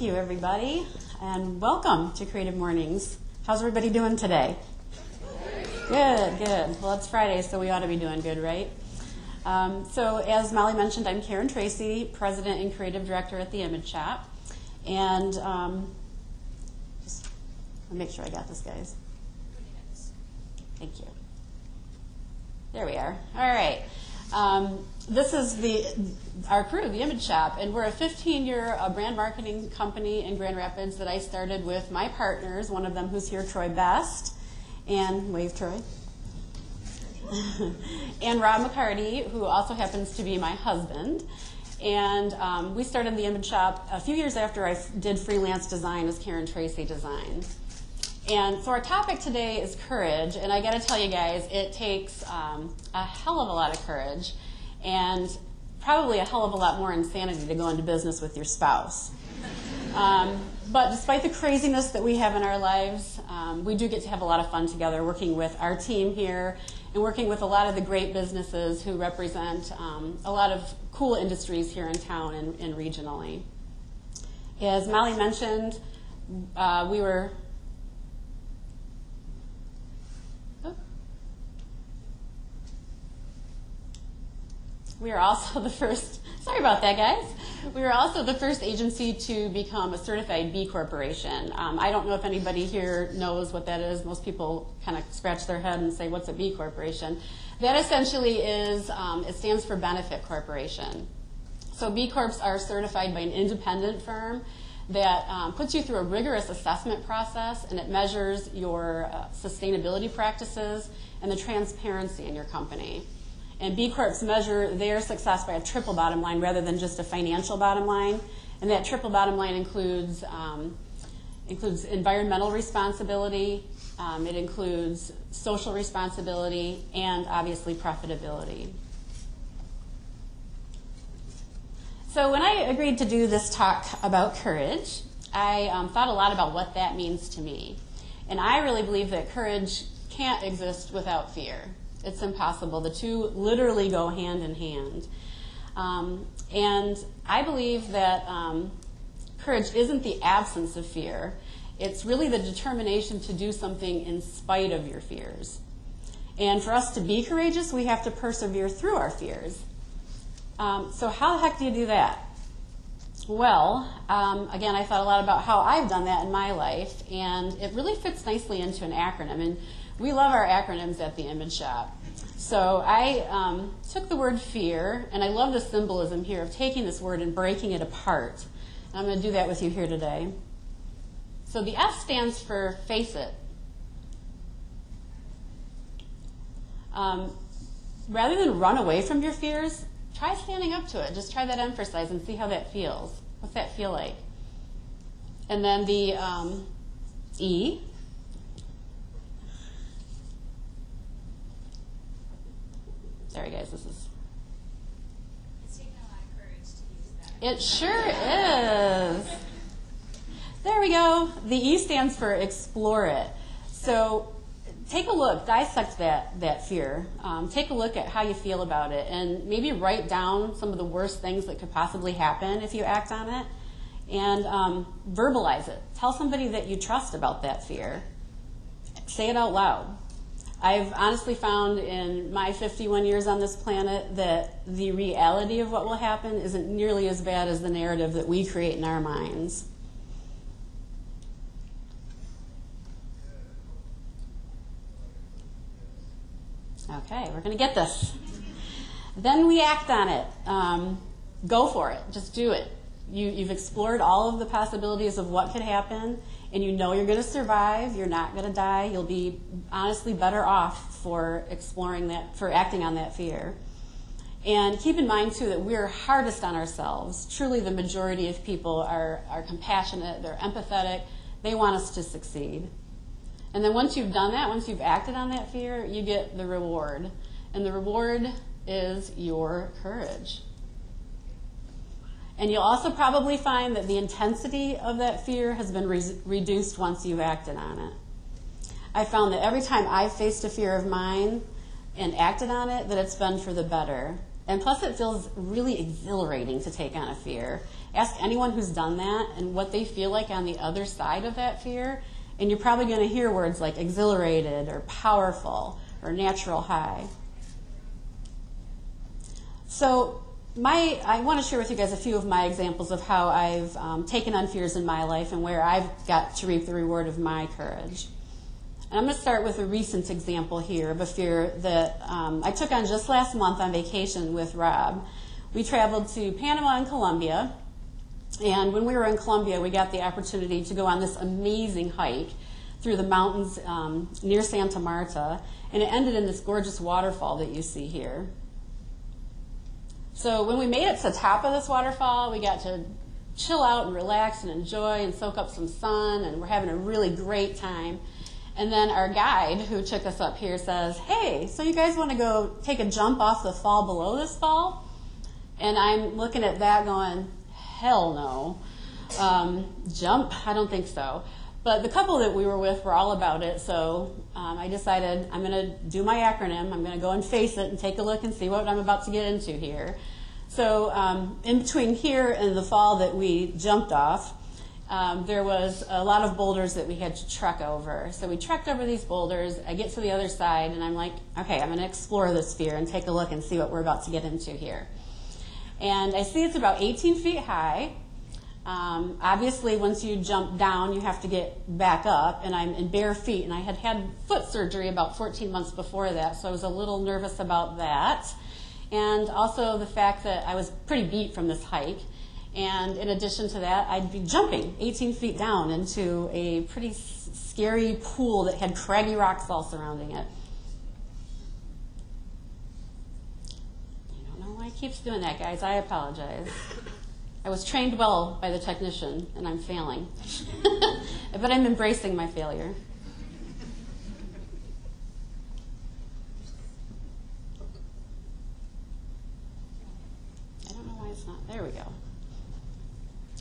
you, everybody, and welcome to Creative Mornings. How's everybody doing today? Good, good. Well, it's Friday, so we ought to be doing good, right? So as Molly mentioned, I'm Tracey, President and Creative Director at the Image Shop. And just make sure I got this, guys. Thank you. There we are. All right. This is our crew, the Image Shop, and we're a 15-year brand marketing company in Grand Rapids that I started with my partners, one of them who's here, Troy Best, and wave Troy, and Rob McCarty, who also happens to be my husband. And we started the Image Shop a few years after I did freelance design as Tracey Design. And so our topic today is courage, and I got to tell you guys, it takes a hell of a lot of courage and probably a hell of a lot more insanity to go into business with your spouse. But despite the craziness that we have in our lives, we do get to have a lot of fun together working with our team here and working with a lot of the great businesses who represent a lot of cool industries here in town and regionally. As Molly mentioned, we are also the first, sorry about that, guys. We were also the first agency to become a certified B Corporation. I don't know if anybody here knows what that is. Most people kind of scratch their head and say, what's a B Corporation? That essentially is, it stands for Benefit Corporation. So B Corps are certified by an independent firm that puts you through a rigorous assessment process, and it measures your sustainability practices and the transparency in your company. And B Corps measure their success by a triple bottom line rather than just a financial bottom line. And that triple bottom line includes environmental responsibility, it includes social responsibility, and obviously profitability. So when I agreed to do this talk about courage, I thought a lot about what that means to me. And I really believe that courage can't exist without fear. It's impossible. The two literally go hand in hand. And I believe that courage isn't the absence of fear. It's really the determination to do something in spite of your fears. And for us to be courageous, we have to persevere through our fears. So how the heck do you do that? Well, again, I thought a lot about how I've done that in my life, and it really fits nicely into an acronym. And we love our acronyms at the Image Shop. So I took the word fear, and I love the symbolism here of taking this word and breaking it apart. And I'm going to do that with you here today. So the F stands for face it. Rather than run away from your fears, try standing up to it. Just try that emphasize and see how that feels. What's that feel like? And then the E. Sorry, guys, this is... It's taken a lot of courage to use that. It sure is. There we go. The E stands for explore it. So take a look, dissect that fear. Take a look at how you feel about it, and maybe write down some of the worst things that could possibly happen if you act on it, and verbalize it. Tell somebody that you trust about that fear. Say it out loud. I've honestly found in my 51 years on this planet that the reality of what will happen isn't nearly as bad as the narrative that we create in our minds. Okay, we're going to get this. Then we act on it. Go for it. Just do it. You've explored all of the possibilities of what could happen, and you know you're going to survive. You're not going to die. You'll be honestly better off for exploring that, for acting on that fear. And keep in mind, too, that we're hardest on ourselves. Truly, the majority of people are compassionate. They're empathetic. They want us to succeed. And then once you've done that, once you've acted on that fear, you get the reward. And the reward is your courage. And you'll also probably find that the intensity of that fear has been reduced once you've acted on it. I found that every time I've faced a fear of mine and acted on it, that it's been for the better. And plus, it feels really exhilarating to take on a fear. Ask anyone who's done that and what they feel like on the other side of that fear, and you're probably going to hear words like exhilarated or powerful or natural high. So I want to share with you guys a few of my examples of how I've taken on fears in my life and where I've got to reap the reward of my courage. And I'm going to start with a recent example here of a fear that I took on just last month on vacation with Rob. We traveled to Panama and Colombia, and when we were in Colombia, we got the opportunity to go on this amazing hike through the mountains near Santa Marta, and it ended in this gorgeous waterfall that you see here. So when we made it to the top of this waterfall, we got to chill out and relax and enjoy and soak up some sun, and we're having a really great time. And then our guide who took us up here says, "Hey, so you guys want to go take a jump off the fall below this fall?" And I'm looking at that going, hell no. Jump? I don't think so. But the couple that we were with were all about it, so I decided I'm going to do my acronym. I'm going to go and face it and take a look and see what I'm about to get into here. So in between here and the fall that we jumped off, there was a lot of boulders that we had to trek over. So we trekked over these boulders. I get to the other side, and I'm like, okay, I'm going to explore this fear and take a look and see what we're about to get into here. And I see it's about 18 feet high. Obviously, once you jump down, you have to get back up, and I'm in bare feet, and I had had foot surgery about 14 months before that, so I was a little nervous about that. And also the fact that I was pretty beat from this hike. And in addition to that, I'd be jumping 18 feet down into a pretty scary pool that had craggy rocks all surrounding it. I don't know why it keeps doing that, guys. I apologize. I was trained well by the technician, and I'm failing. But I'm embracing my failure. I don't know why it's not. There we go.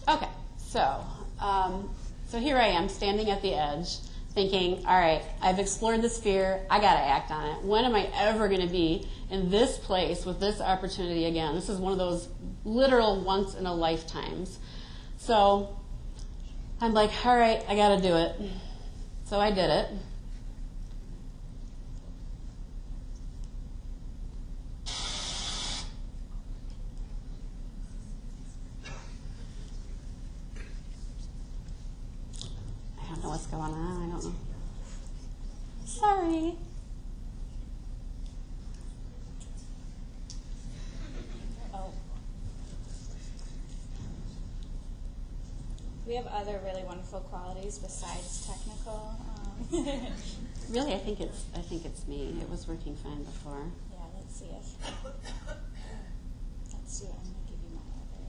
Okay, so here I am standing at the edge thinking, all right, I've explored this fear. I got to act on it. When am I ever going to be in this place with this opportunity again? This is one of those literal once in a lifetimes. So I'm like, all right, I got to do it. So I did it. I don't know what's going on. I don't know. Sorry. We have other really wonderful qualities besides technical. Really, I think it's me. It was working fine before. Yeah, let's see if. Let's see. I'm gonna give you my other.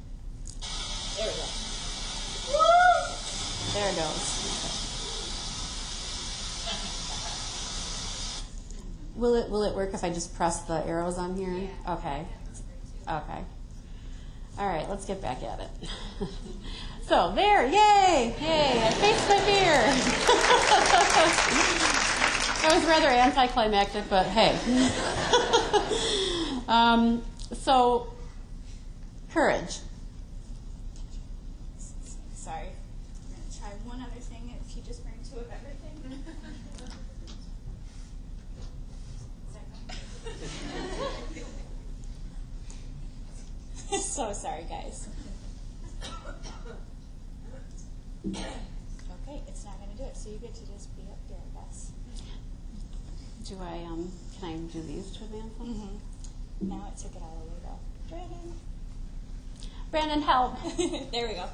There we go. Woo! There it goes. Okay. Will it work if I just press the arrows on here? Yeah. Okay. Okay. All right, let's get back at it. So there, yay! Hey, I faced my fear. That was rather anticlimactic, but hey. So, courage. Sorry. I'm going to try one other thing if you just bring two of everything. So sorry, guys. Okay, it's not going to do it, so you get to just be up here, I guess. Can I do these to advance them? Mm-hmm. Now it took it all the way, though. Brandon, help. There we go.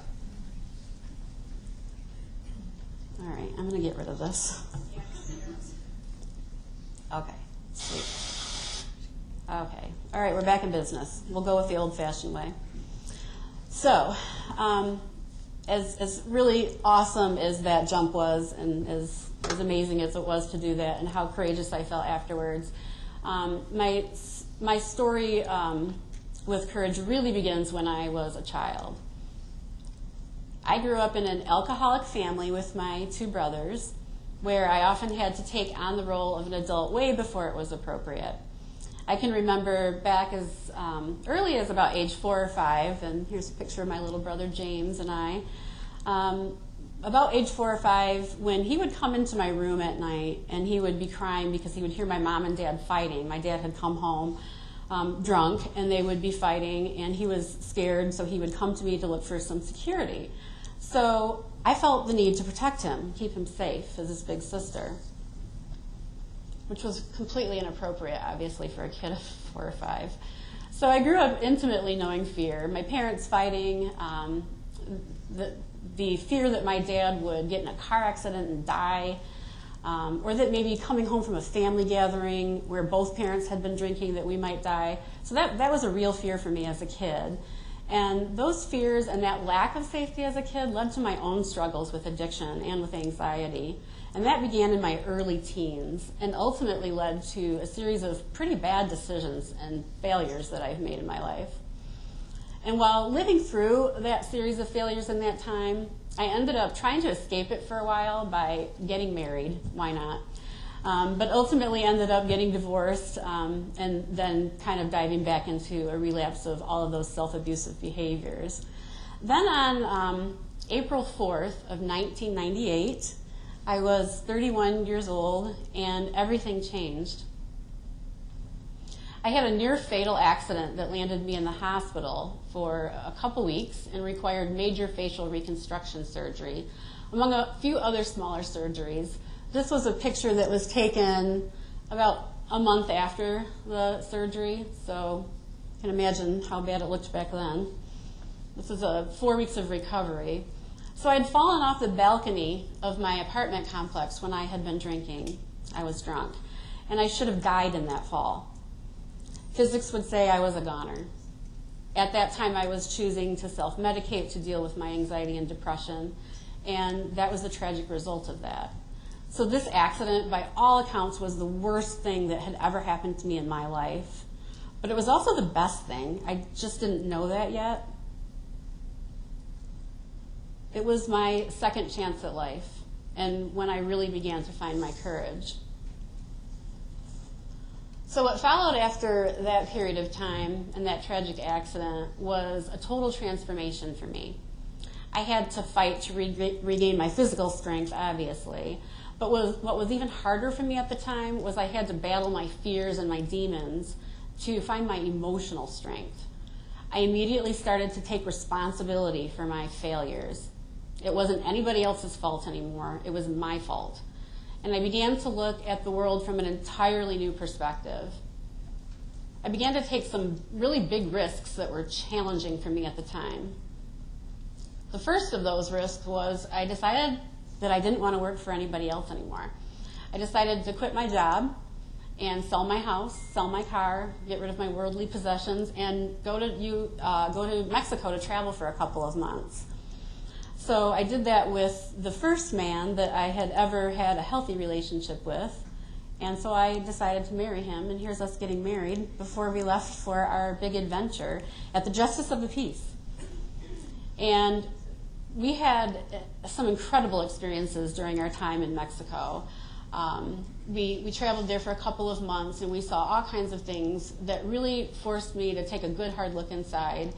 All right, I'm going to get rid of this. Okay, sweet. Okay, all right, we're back in business. We'll go with the old-fashioned way. So, as really awesome as that jump was, and as amazing as it was to do that, and how courageous I felt afterwards, my story with courage really begins when I was a child. I grew up in an alcoholic family with my two brothers, where I often had to take on the role of an adult way before it was appropriate. I can remember back as early as about age 4 or 5, and here's a picture of my little brother James and I. About age 4 or 5, when he would come into my room at night and he would be crying because he would hear my mom and dad fighting. My dad had come home drunk and they would be fighting, and he was scared, so he would come to me to look for some security. So I felt the need to protect him, keep him safe as his big sister, which was completely inappropriate, obviously, for a kid of 4 or 5. So I grew up intimately knowing fear. My parents fighting, the fear that my dad would get in a car accident and die, or that maybe coming home from a family gathering where both parents had been drinking that we might die. So that was a real fear for me as a kid. And those fears and that lack of safety as a kid led to my own struggles with addiction and with anxiety. And that began in my early teens and ultimately led to a series of pretty bad decisions and failures that I've made in my life. And while living through that series of failures in that time, I ended up trying to escape it for a while by getting married. Why not? But ultimately ended up getting divorced and then kind of diving back into a relapse of all of those self-abusive behaviors. Then on April 4th of 1998, I was 31 years old and everything changed. I had a near-fatal accident that landed me in the hospital for a couple weeks and required major facial reconstruction surgery, among a few other smaller surgeries. This was a picture that was taken about a month after the surgery, so you can imagine how bad it looked back then. This is 4 weeks of recovery. So I had fallen off the balcony of my apartment complex when I had been drinking. I was drunk, and I should have died in that fall. Physics would say I was a goner. At that time, I was choosing to self-medicate to deal with my anxiety and depression, and that was the tragic result of that. So this accident, by all accounts, was the worst thing that had ever happened to me in my life. But it was also the best thing. I just didn't know that yet. It was my second chance at life, and when I really began to find my courage. So what followed after that period of time and that tragic accident was a total transformation for me. I had to fight to regain my physical strength, obviously. But what was even harder for me at the time was I had to battle my fears and my demons to find my emotional strength. I immediately started to take responsibility for my failures. It wasn't anybody else's fault anymore. It was my fault. And I began to look at the world from an entirely new perspective. I began to take some really big risks that were challenging for me at the time. The first of those risks was I decided that I didn't want to work for anybody else anymore. I decided to quit my job and sell my house, sell my car, get rid of my worldly possessions, and go to Mexico to travel for a couple of months. So I did that with the first man that I had ever had a healthy relationship with, and so I decided to marry him, and here's us getting married before we left for our big adventure at the Justice of the Peace. And we had some incredible experiences during our time in Mexico. We traveled there for a couple of months, and we saw all kinds of things that really forced me to take a good hard look inside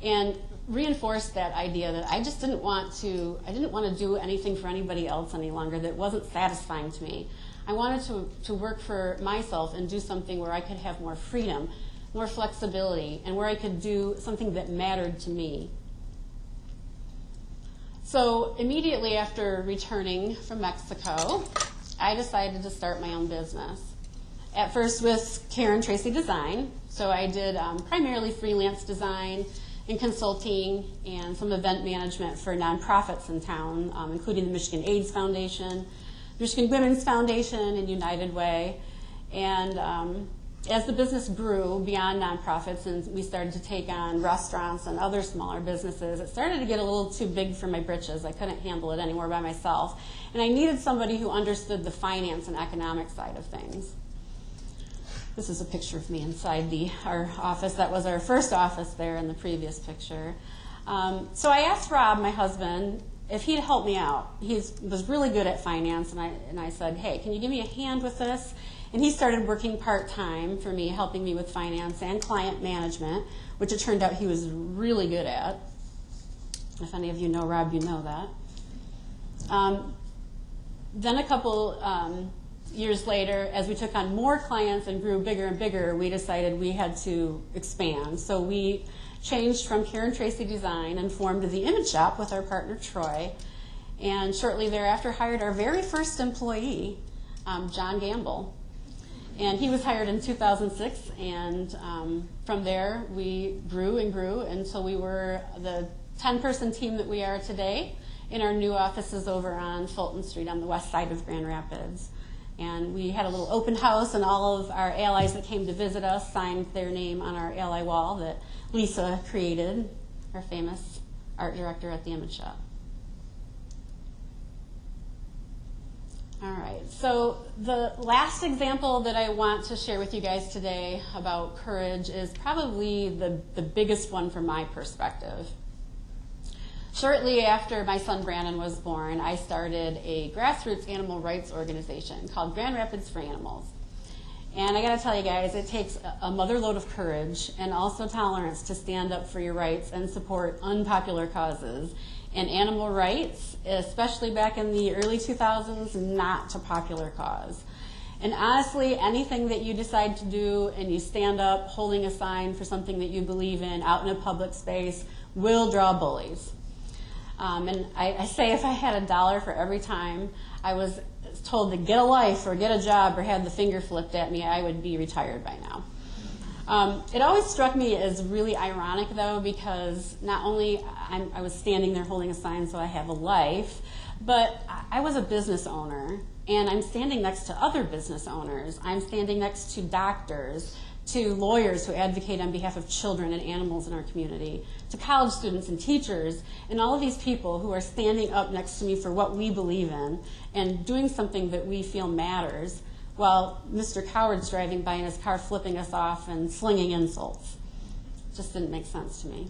and reinforced that idea that I just didn't want to do anything for anybody else any longer that wasn't satisfying to me. I wanted to work for myself and do something where I could have more freedom, more flexibility, and where I could do something that mattered to me. So immediately after returning from Mexico, I decided to start my own business. At first with Tracey Design. So I did primarily freelance design and consulting and some event management for nonprofits in town, including the Michigan AIDS Foundation, Michigan Women's Foundation, and United Way. And as the business grew beyond nonprofits and we started to take on restaurants and other smaller businesses, it started to get a little too big for my britches. I couldn't handle it anymore by myself. And I needed somebody who understood the finance and economic side of things. This is a picture of me inside our office. That was our first office there in the previous picture. So I asked Rob, my husband, if he'd help me out. He was really good at finance, and I said, hey, can you give me a hand with this? And he started working part-time for me, helping me with finance and client management, which it turned out he was really good at. If any of you know Rob, you know that. Then a couple years later, as we took on more clients and grew bigger and bigger, we decided we had to expand. So we changed from Tracey Design and formed the Image Shop with our partner Troy. And shortly thereafter hired our very first employee, John Gamble. And he was hired in 2006, and from there we grew and grew until we were the 10-person team that we are today in our new offices over on Fulton Street on the west side of Grand Rapids. And we had a little open house, and all of our allies that came to visit us signed their name on our ally wall that Lisa created, our famous art director at the Image Shop. All right, so the last example that I want to share with you guys today about courage is probably the biggest one from my perspective. Shortly after my son Brandon was born, I started a grassroots animal rights organization called Grand Rapids for Animals. And I gotta tell you guys, it takes a motherload of courage and also tolerance to stand up for your rights and support unpopular causes. And animal rights, especially back in the early 2000s, not a popular cause. And honestly, anything that you decide to do and you stand up holding a sign for something that you believe in out in a public space will draw bullies. And I say if I had $1 for every time I was told to get a life or get a job or had the finger flipped at me, I would be retired by now. It always struck me as really ironic, though, because not only I was standing there holding a sign so I have a life, but I was a business owner, and I'm standing next to other business owners. I'm standing next to doctors, to lawyers who advocate on behalf of children and animals in our community, to college students and teachers, and all of these people who are standing up next to me for what we believe in and doing something that we feel matters, while Mr. Coward's driving by in his car flipping us off and slinging insults. Just didn't make sense to me.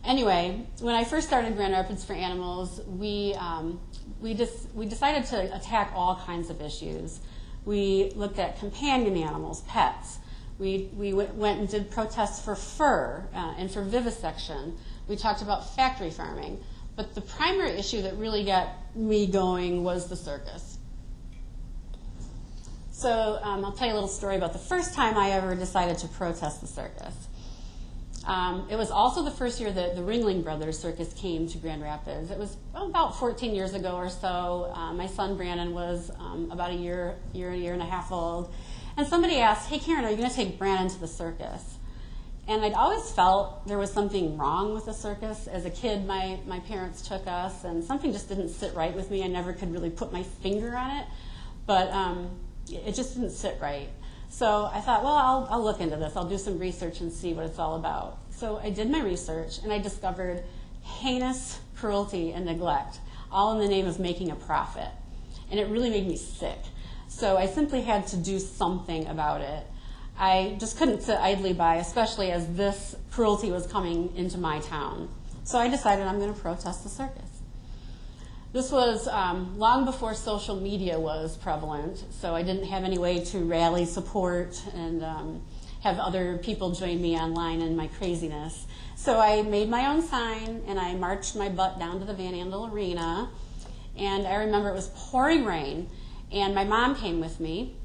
Anyway, when I first started Grand Rapids for Animals, we decided to attack all kinds of issues. We looked at companion animals, pets. We went and did protests for fur and for vivisection. We talked about factory farming. But the primary issue that really got me going was the circus. So I'll tell you a little story about the first time I ever decided to protest the circus. It was also the first year that the Ringling Brothers Circus came to Grand Rapids. It was about 14 years ago or so. My son Brandon was about a year and a half old. And somebody asked, "Hey Karen, are you going to take Brandon to the circus?" And I'd always felt there was something wrong with the circus. As a kid, my parents took us, and something just didn't sit right with me. I never could really put my finger on it, but it just didn't sit right. So I thought, well, I'll look into this. I'll do some research and see what it's all about. So I did my research, and I discovered heinous cruelty and neglect, all in the name of making a profit. And it really made me sick. So I simply had to do something about it. I just couldn't sit idly by, especially as this cruelty was coming into my town. So I decided I'm going to protest the circus. This was long before social media was prevalent, so I didn't have any way to rally support and have other people join me online in my craziness. So I made my own sign, and I marched my butt down to the Van Andel Arena, and I remember it was pouring rain, and my mom came with me.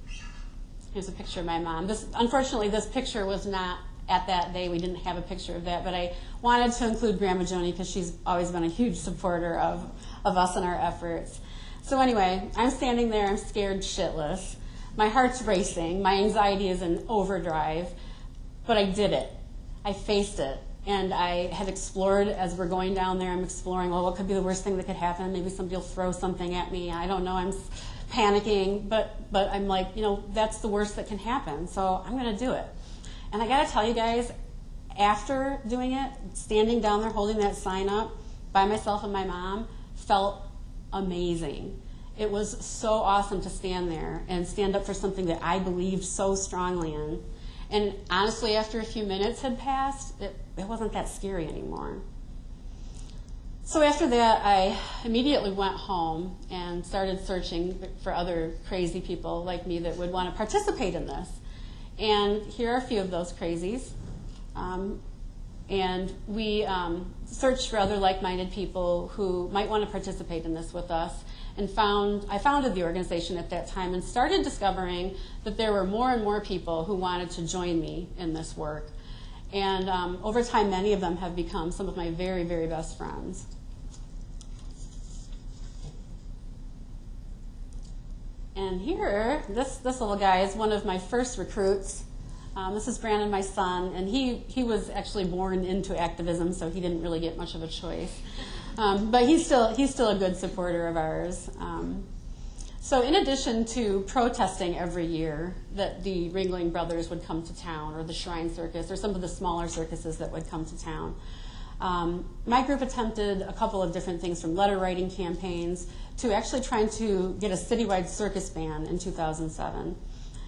Here's a picture of my mom. Unfortunately, this picture was not at that day. We didn't have a picture of that, but I wanted to include Grandma Joni because she's always been a huge supporter of us and our efforts. So anyway, I'm standing there, I'm scared shitless. My heart's racing, my anxiety is in overdrive, but I did it. I faced it, and I had explored as we're going down there. I'm exploring, well, what could be the worst thing that could happen? Maybe somebody will throw something at me. I don't know, I'm panicking, but I'm like, that's the worst that can happen, so I'm going to do it. And I got to tell you guys, after doing it, standing down there holding that sign up by myself and my mom felt amazing. It was so awesome to stand there and stand up for something that I believed so strongly in. And honestly, after a few minutes had passed, it wasn't that scary anymore. So after that, I immediately went home and started searching for other crazy people like me that would want to participate in this. And here are a few of those crazies. And we searched for other like-minded people who might want to participate in this with us. And I founded the organization at that time and started discovering that there were more and more people who wanted to join me in this work. And over time, many of them have become some of my very, very best friends. And here, this little guy is one of my first recruits. This is Brandon, my son, and he was actually born into activism, so he didn't really get much of a choice. But he's still a good supporter of ours. So in addition to protesting every year that the Ringling Brothers would come to town, or the Shrine Circus, or some of the smaller circuses that would come to town, my group attempted a couple of different things, from letter writing campaigns to actually trying to get a citywide circus ban in 2007.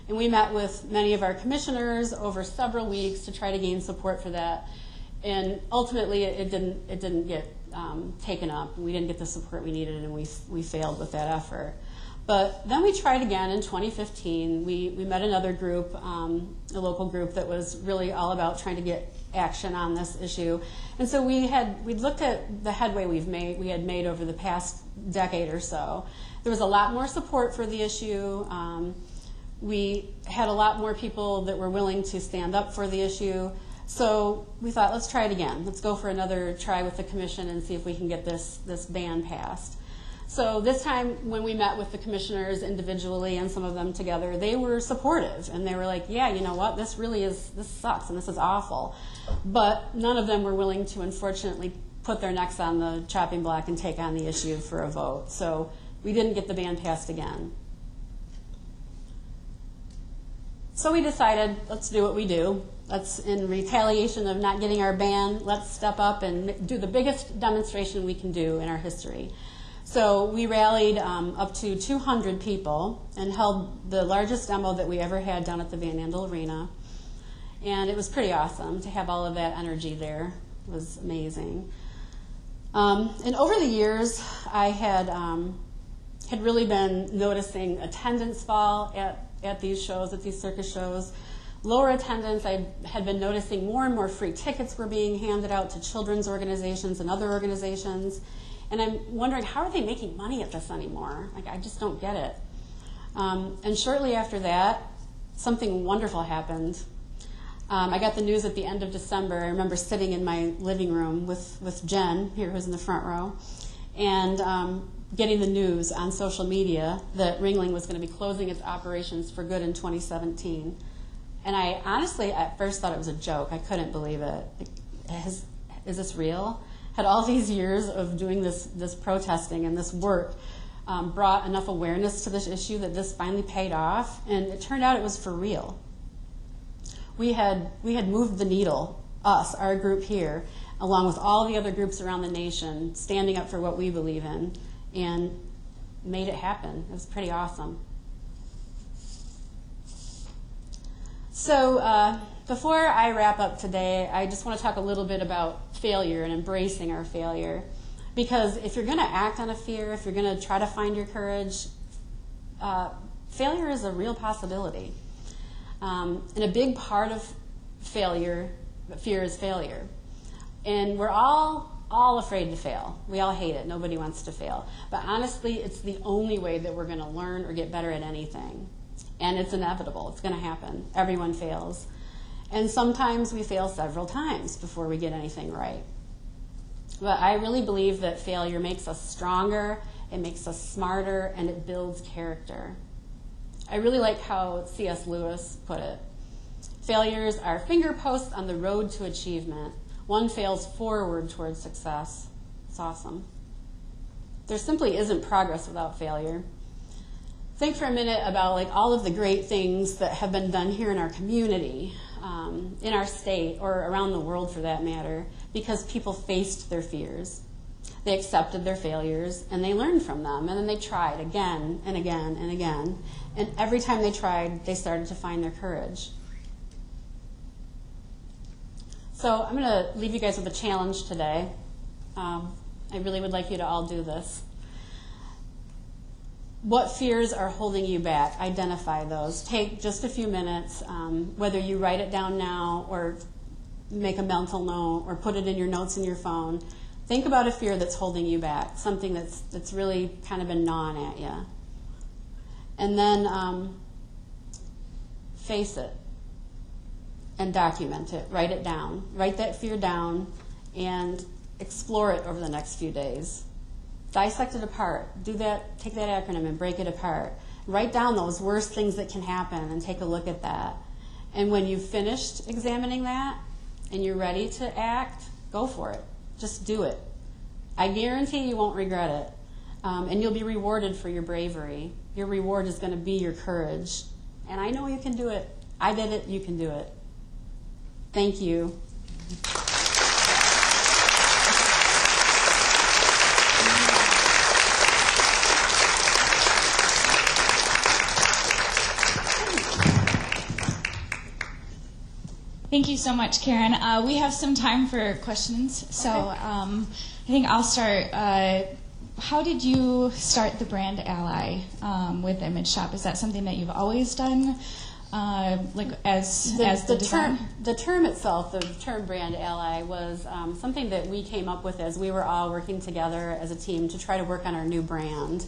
And we met with many of our commissioners over several weeks to try to gain support for that. And ultimately, it didn't get taken up. We didn't get the support we needed, and we failed with that effort. But then we tried again in 2015. We met another group, a local group that was really all about trying to get action on this issue. And so we looked at the headway we had made over the past decade or so. There was a lot more support for the issue. We had a lot more people that were willing to stand up for the issue. So we thought, let's try it again. Let's go for another try with the commission and see if we can get this ban passed. So this time, when we met with the commissioners individually and some of them together, they were supportive, and they were like, yeah, you know what, this sucks and this is awful. But none of them were willing to, unfortunately, put their necks on the chopping block and take on the issue for a vote. So we didn't get the ban passed again. So we decided, let's do what we do. Let's, in retaliation of not getting our ban, let's step up and do the biggest demonstration we can do in our history. So we rallied up to 200 people and held the largest demo that we ever had down at the Van Andel Arena. And it was pretty awesome to have all of that energy there. It was amazing. And over the years, I had really been noticing attendance fall at these shows, at these circus shows. Lower attendance. I had been noticing more and more free tickets were being handed out to children's organizations and other organizations. And I'm wondering, how are they making money at this anymore? Like, I just don't get it. And shortly after that, something wonderful happened. I got the news at the end of December. I remember sitting in my living room with Jen, here who's in the front row, and getting the news on social media that Ringling was going to be closing its operations for good in 2017. And I honestly, at first, thought it was a joke. I couldn't believe it. Is this real? Had all these years of doing this protesting and this work brought enough awareness to this issue that this finally paid off? And it turned out it was for real. We had moved the needle, us, our group here, along with all the other groups around the nation, standing up for what we believe in, and made it happen. It was pretty awesome. So before I wrap up today, I just want to talk a little bit about failure and embracing our failure. Because if you're going to act on a fear, if you're going to try to find your courage, failure is a real possibility. And a big part of fear is failure. And we're all afraid to fail. We all hate it. Nobody wants to fail. But honestly, it's the only way that we're going to learn or get better at anything. And it's inevitable. It's going to happen. Everyone fails. And sometimes we fail several times before we get anything right. But I really believe that failure makes us stronger, it makes us smarter, and it builds character. I really like how C.S. Lewis put it. Failures are finger posts on the road to achievement. One fails forward towards success. It's awesome. There simply isn't progress without failure. Think for a minute about all of the great things that have been done here in our community, in our state, or around the world for that matter, because people faced their fears. They accepted their failures, and they learned from them, and then they tried again and again and again. And every time they tried, they started to find their courage. So I'm going to leave you guys with a challenge today. And I really would like you to all do this. What fears are holding you back? Identify those. Take just a few minutes, whether you write it down now or make a mental note or put it in your notes in your phone. Think about a fear that's holding you back, something that's really kind of been gnawing at you. And then face it and document it. Write it down. Write that fear down and explore it over the next few days. Dissect it apart. Do that. Take that acronym and break it apart. Write down those worst things that can happen and take a look at that. And when you've finished examining that and you're ready to act, go for it. Just do it. I guarantee you won't regret it. And you'll be rewarded for your bravery. Your reward is going to be your courage. And I know you can do it. I did it. You can do it. Thank you. Thank you so much, Karen. We have some time for questions, so I think I'll start. How did you start the brand Ally with Image Shop? Is that something that you've always done, as the design? The term itself, the term brand Ally, was something that we came up with as we were all working together as a team to try to work on our new brand.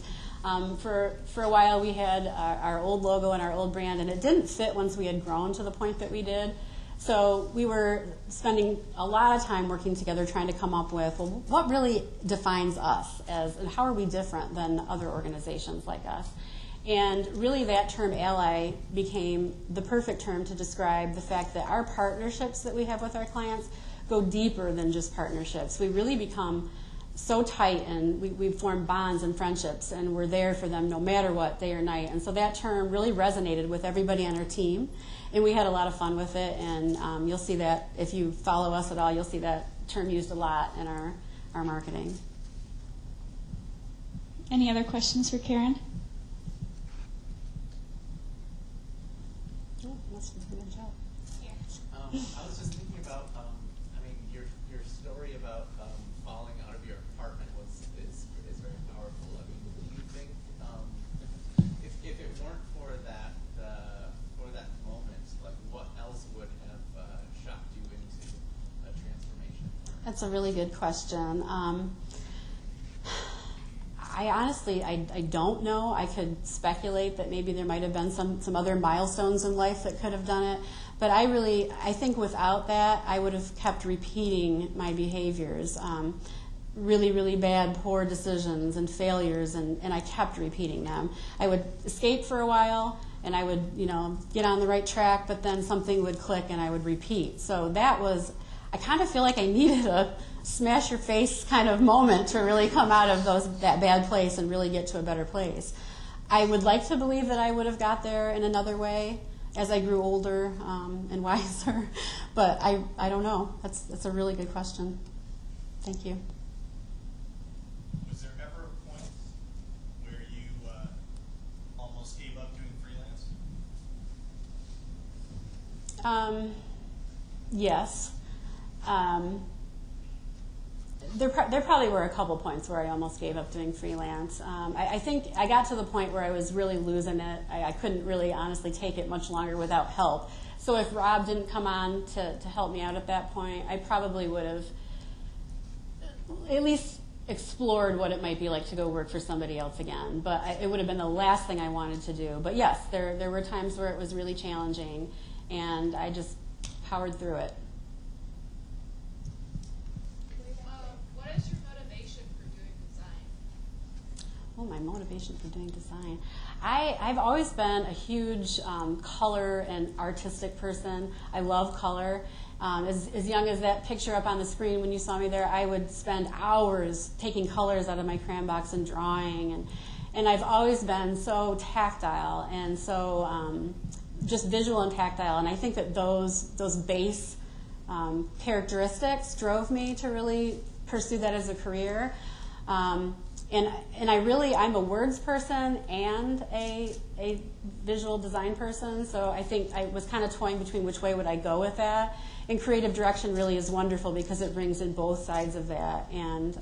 For a while, we had our old logo and our old brand, and it didn't fit once we had grown to the point that we did. So we were spending a lot of time working together trying to come up with, well, what really defines us and how are we different than other organizations like us? And really that term ally became the perfect term to describe the fact that our partnerships that we have with our clients go deeper than just partnerships. We really become so tight, and we form bonds and friendships, and we're there for them no matter what, day or night. And so that term really resonated with everybody on our team, and we had a lot of fun with it. And you'll see that if you follow us at all, you'll see that term used a lot in our marketing. Any other questions for Karen? Oh, that's a good job. I was just thinking about, your story about falling out of your apartment is very powerful. I mean, do you think if it weren't for that moment, like what else would have shocked you into a transformation? That's a really good question. I honestly don't know. I could speculate that maybe there might have been some other milestones in life that could have done it. But I think without that, I would have kept repeating my behaviors, really, really bad, poor decisions and failures, and I kept repeating them. I would escape for a while, and I would, get on the right track, but then something would click and I would repeat. So I kind of feel like I needed a smash your face kind of moment to really come out of that bad place and really get to a better place. I would like to believe that I would have got there in another way as I grew older and wiser, but I don't know. That's a really good question. Thank you. Was there ever a point where you almost gave up doing freelance? Yes. There probably were a couple points where I almost gave up doing freelance. I think I got to the point where I was really losing it. I couldn't really honestly take it much longer without help. So if Rob didn't come on to help me out at that point, I probably would have at least explored what it might be like to go work for somebody else again. But it would have been the last thing I wanted to do. But yes, there were times where it was really challenging, and I just powered through it. What is your motivation for doing design? Oh, my motivation for doing design. I've always been a huge color and artistic person. I love color. As young as that picture up on the screen when you saw me there, I would spend hours taking colors out of my crayon box and drawing. And I've always been so tactile and so just visual and tactile. And I think that those base characteristics drove me to really pursue that as a career. I'm a words person and a visual design person, so I think I was kind of toying between which way would I go with that. And creative direction really is wonderful because it brings in both sides of that. And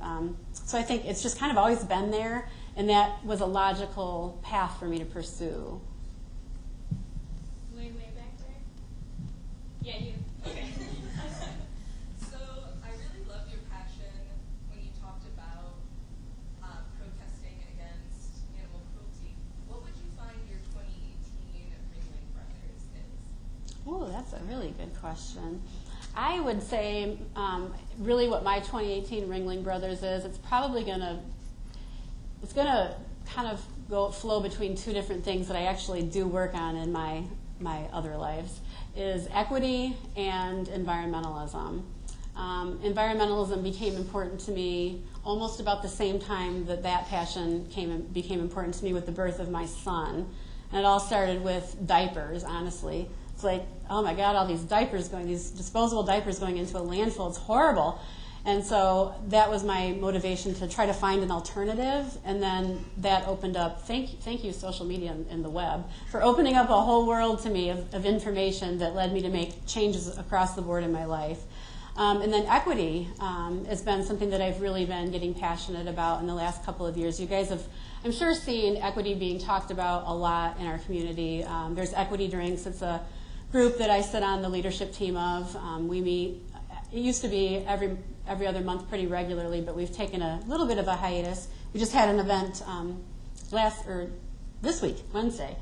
so I think it's just kind of always been there, and that was a logical path for me to pursue. Way back there? Yeah, you. Okay. So I really love your passion when you talked about protesting against animal cruelty. What would you find your 2018 Ringling Brothers is? Oh, that's a really good question. I would say really what my 2018 Ringling Brothers is, it's probably going to kind of flow between two different things that I actually do work on in my other lives, is equity and environmentalism. Environmentalism became important to me almost about the same time that passion became important to me with the birth of my son. And it all started with diapers, honestly. It's like, oh my God, all these disposable diapers going into a landfill, it's horrible. And so that was my motivation to try to find an alternative, and then that opened up, thank you social media and the web, for opening up a whole world to me of information that led me to make changes across the board in my life. And then equity has been something that I've really been getting passionate about in the last couple of years. You guys have, I'm sure, seen equity being talked about a lot in our community. There's Equity Drinks. It's a group that I sit on the leadership team of. We meet, it used to be every other month pretty regularly, but we've taken a little bit of a hiatus. We just had an event this week, Wednesday.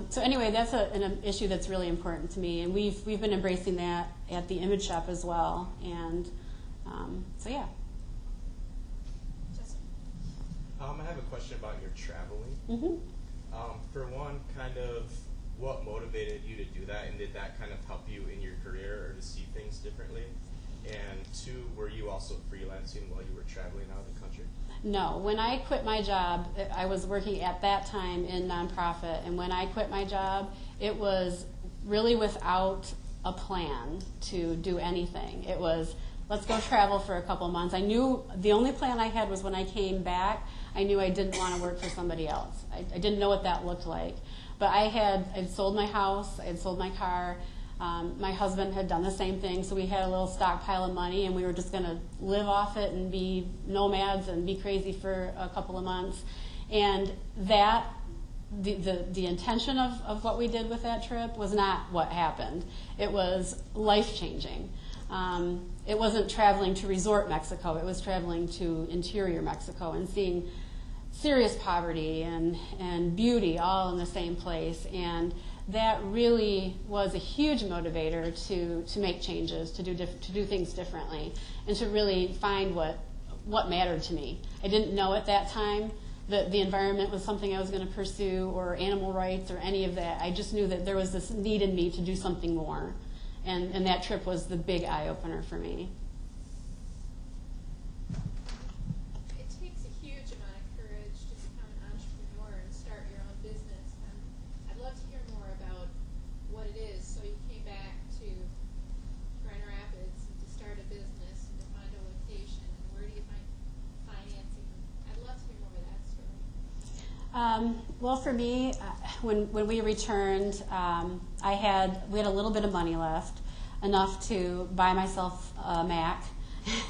So anyway, that's an issue that's really important to me, and we've been embracing that at the Image Shop as well. And so yeah. I have a question about your traveling. Mm-hmm. For one, kind of what motivated you to do that, and did that kind of help you in your career or to see things differently? And two, were you also freelancing while you were traveling out of the country? No. When I quit my job, I was working at that time in nonprofit, and when I quit my job, it was really without a plan to do anything. It was, let's go travel for a couple months. I knew the only plan I had was when I came back, I knew I didn't want to work for somebody else. I didn't know what that looked like. But I'd sold my house, I had sold my car. My husband had done the same thing, so we had a little stockpile of money, and we were just going to live off it and be nomads and be crazy for a couple of months. And that, the intention of what we did with that trip was not what happened. It was life-changing. It wasn't traveling to resort Mexico. It was traveling to interior Mexico and seeing serious poverty and beauty all in the same place. And that really was a huge motivator to make changes, to do things differently, and to really find what mattered to me. I didn't know at that time that the environment was something I was going to pursue, or animal rights, or any of that. I just knew that there was this need in me to do something more, and that trip was the big eye-opener for me. It takes a huge amount of courage to become an entrepreneur and start your own business. And I'd love to hear more about what it is. So you came back to Grand Rapids to start a business and to find a location. And where do you find financing? I'd love to hear more of that story. Well, for me, when we returned, we had a little bit of money left, enough to buy myself a Mac,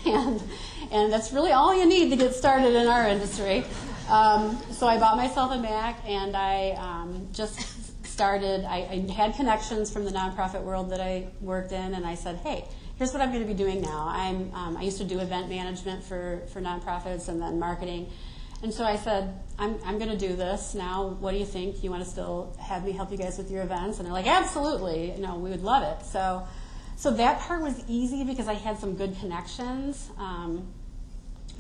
and that's really all you need to get started in our industry. So I bought myself a Mac, and I just started. I had connections from the nonprofit world that I worked in, and I said, hey, here's what I'm going to be doing now. I used to do event management for nonprofits and then marketing. And so I said, I'm going to do this now. What do you think? You want to still have me help you guys with your events? And they're like, absolutely. We would love it. So that part was easy because I had some good connections.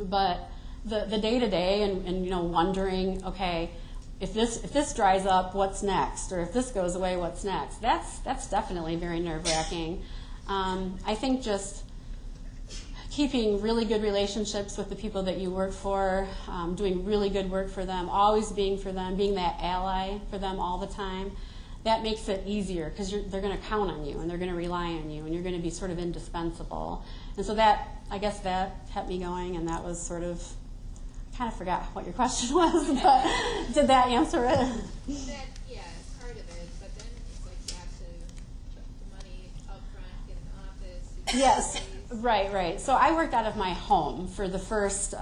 But the day-to-day and wondering, okay, if this dries up, what's next? Or if this goes away, what's next? That's definitely very nerve-wracking. I think just keeping really good relationships with the people that you work for, doing really good work for them, always being for them, being that ally for them all the time, that makes it easier because they're going to count on you and they're going to rely on you and you're going to be sort of indispensable. And so I guess that kept me going, and that was sort of kind of forgot what your question was, but did that answer it? That, yeah, it's part of it, but then it's like you have to the money up front, get an office. Yes, employees. right. So I worked out of my home for the first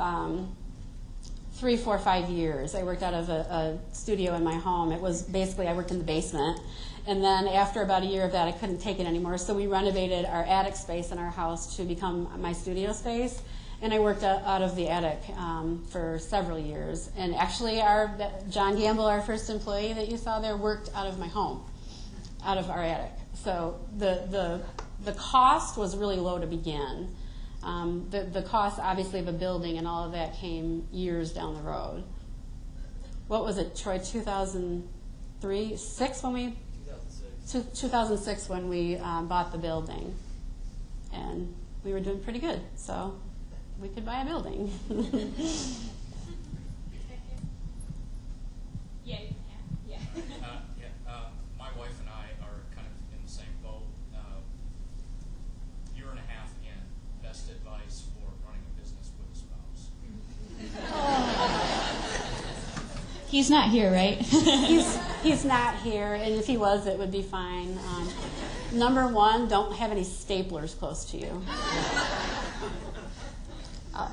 3, 4, 5 years. I worked out of a studio in my home. It was basically, I worked in the basement. And then after about a year of that, I couldn't take it anymore. So we renovated our attic space in our house to become my studio space. And I worked out of the attic for several years. And actually, John Gamble, our first employee that you saw there, worked out of my home, out of our attic. So the cost was really low to begin. The cost, obviously, of a building and all of that came years down the road. What was it, Troy? 2003, 6 when we 2006 when we bought the building, and we were doing pretty good. So we could buy a building. My wife and I are kind of in the same boat. Year and a half in, best advice for running a business with a spouse. He's not here, right? He's not here, and if he was, it would be fine. Number one, don't have any staplers close to you.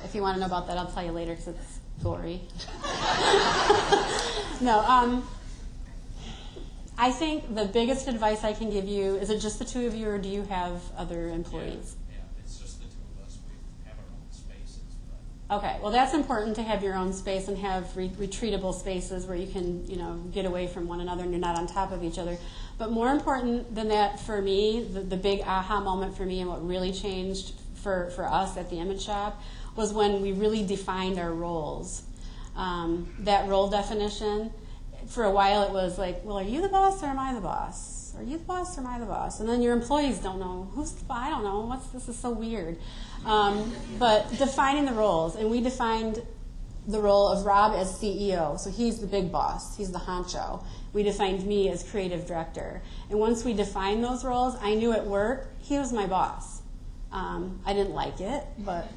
If you want to know about that, I'll tell you later because it's gory. No, I think the biggest advice I can give you, is it just the two of you, or do you have other employees? Yeah, it's just the two of us. We have our own spaces. But Okay, well, that's important to have your own space and have retreatable spaces where you can, get away from one another and you're not on top of each other. But more important than that for me, the big aha moment for me and what really changed for us at the Image Shop was when we really defined our roles. That role definition, for a while it was like, well, are you the boss or am I the boss? Are you the boss or am I the boss? And then your employees don't know, I don't know, this is so weird. But defining the roles, and we defined the role of Rob as CEO, so he's the big boss, he's the honcho. We defined me as creative director. And once we defined those roles, I knew at work, he was my boss. I didn't like it, but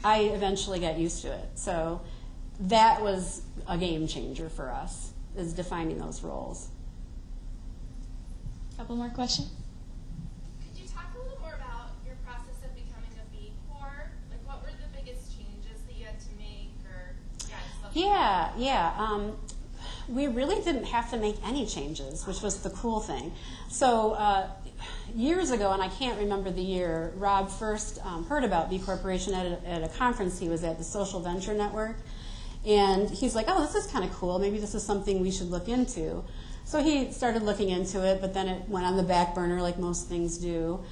I eventually got used to it. So that was a game changer for us, is defining those roles. Couple more questions? Could you talk a little more about your process of becoming a B Corp? Like, what were the biggest changes that you had to make, or Yeah. We really didn't have to make any changes, which was the cool thing. So years ago, and I can't remember the year, Rob first heard about B Corporation at a conference he was at, the Social Venture Network. And he's like, oh, this is kind of cool. Maybe this is something we should look into. So he started looking into it, but then it went on the back burner like most things do.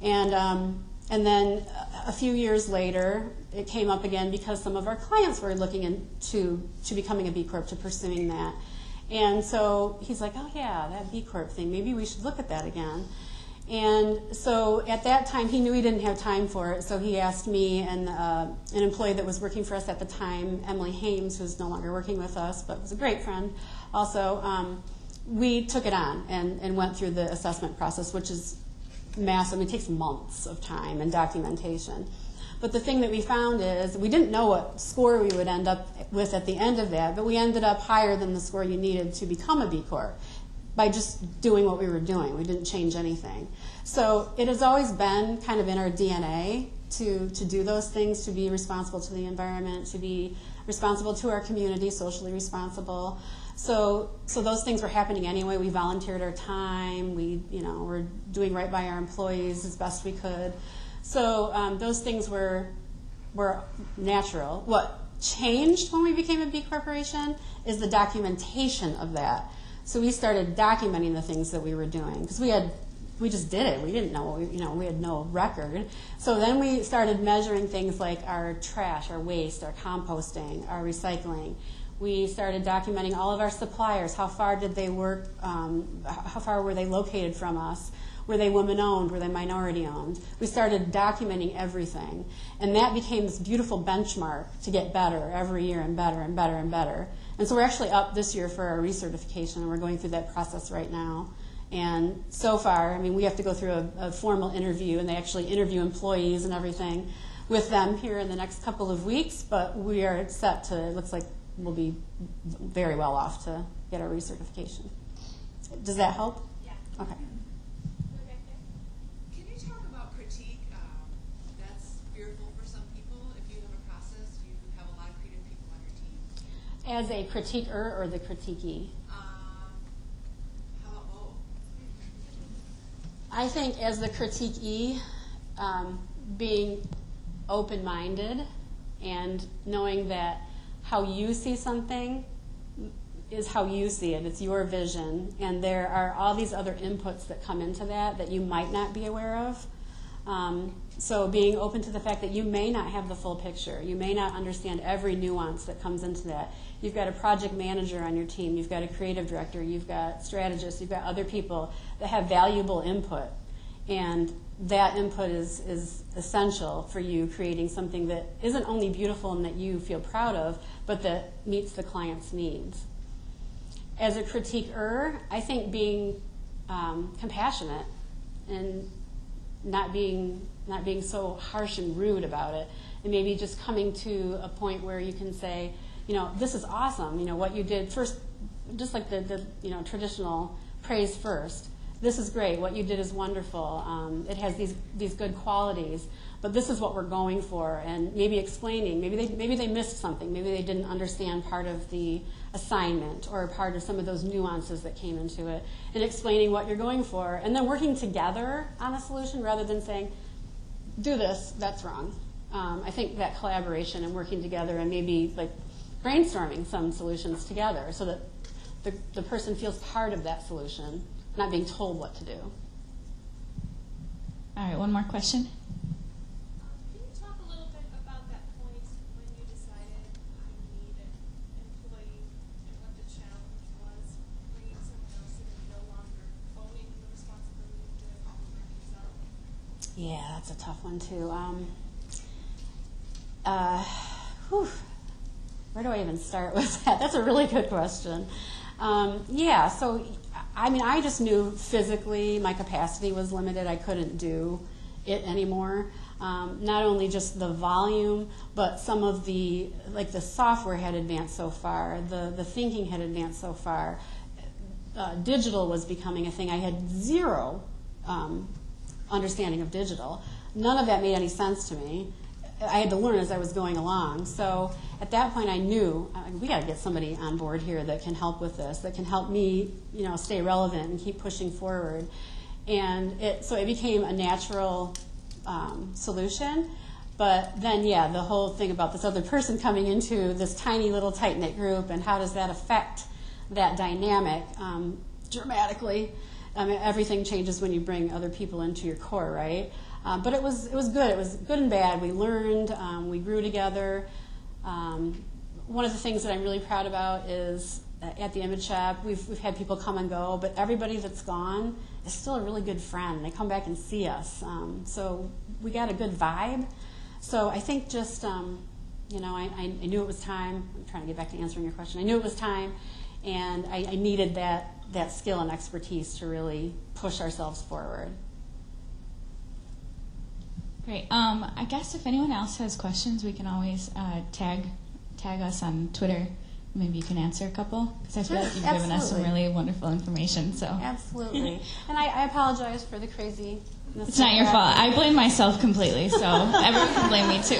And then a few years later, it came up again because some of our clients were looking into becoming a B Corp, to pursuing that. And so he's like, oh yeah, that B Corp thing, maybe we should look at that again. And so at that time, he knew he didn't have time for it, so he asked me and an employee that was working for us at the time, Emily Hames, who's no longer working with us, but was a great friend also. We took it on and went through the assessment process, which is massive. It takes months of time and documentation. But the thing that we found is we didn't know what score we would end up with at the end of that, but we ended up higher than the score you needed to become a B Corp by just doing what we were doing. We didn't change anything. So it has always been kind of in our DNA to do those things, to be responsible to the environment, to be responsible to our community, socially responsible. So those things were happening anyway. We volunteered our time. We're doing right by our employees as best we could. So those things were natural. What changed when we became a B Corporation is the documentation of that. So we started documenting the things that we were doing because we just did it. We didn't know, we had no record. So then we started measuring things like our trash, our waste, our composting, our recycling. We started documenting all of our suppliers. How far did they work? How far were they located from us? Were they women-owned? Were they minority-owned? We started documenting everything. And that became this beautiful benchmark to get better every year and better and better and better. And so we're actually up this year for our recertification, and we're going through that process right now. And so far, we have to go through a formal interview, and they actually interview employees and everything. with them here in the next couple of weeks, but we are set to, it looks like we'll be very well off to get our recertification. Does that help? Yeah. Okay. Can you talk about critique? That's fearful for some people. If you have a process, you have a lot of creative people on your team. As a critiquer or the critiquee? How about both? I think as the critiquee, being open-minded and knowing that how you see something is how you see it. It's your vision, and there are all these other inputs that come into that you might not be aware of. So being open to the fact that you may not have the full picture. You may not understand every nuance that comes into that. You've got a project manager on your team. You've got a creative director. You've got strategists. You've got other people that have valuable input. And that input is essential for you creating something that isn't only beautiful and that you feel proud of, but that meets the client's needs. As a critiquer, I think being compassionate and not being so harsh and rude about it, and maybe just coming to a point where you can say, this is awesome. What you did first, just like the traditional praise first. This is great. What you did is wonderful. It has these good qualities, but this is what we're going for. And maybe explaining. Maybe they missed something. Maybe they didn't understand part of the assignment or part of some of those nuances that came into it, and explaining what you're going for, and then working together on a solution rather than saying, "Do this. That's wrong." I think that collaboration and working together and maybe like brainstorming some solutions together so that the person feels part of that solution, not being told what to do. All right, one more question. Can you talk a little bit about that point when you decided I need an employee and what the challenge was bringing someone else in and no longer owning the responsibility of doing all the work yourself? Yeah, that's a tough one too. Where do I even start with that? That's a really good question. So I just knew physically my capacity was limited. I couldn't do it anymore. Not only just the volume, but some of the software had advanced so far, the thinking had advanced so far. Digital was becoming a thing. I had zero understanding of digital. None of that made any sense to me. I had to learn as I was going along. So at that point I knew we got to get somebody on board here that can help with this, that can help me, stay relevant and keep pushing forward. And so it became a natural solution. But then, the whole thing about this other person coming into this tiny little tight-knit group and how does that affect that dynamic dramatically. Everything changes when you bring other people into your core, right? But it was good. It was good and bad. We learned. We grew together. One of the things that I'm really proud about is at the Image Shop, we've had people come and go, but everybody that's gone is still a really good friend. They come back and see us. So we got a good vibe. So I think just, I knew it was time. I'm trying to get back to answering your question. I knew it was time, and I needed that skill and expertise to really push ourselves forward. Great. I guess if anyone else has questions, we can always tag us on Twitter. Maybe you can answer a couple, because I feel like you've given us some really wonderful information. So absolutely. And I apologize for the craziness. It's not your fault. I blame myself completely, so everyone can blame me too.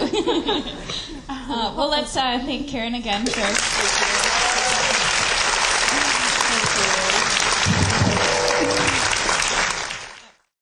Well, let's thank Karen again for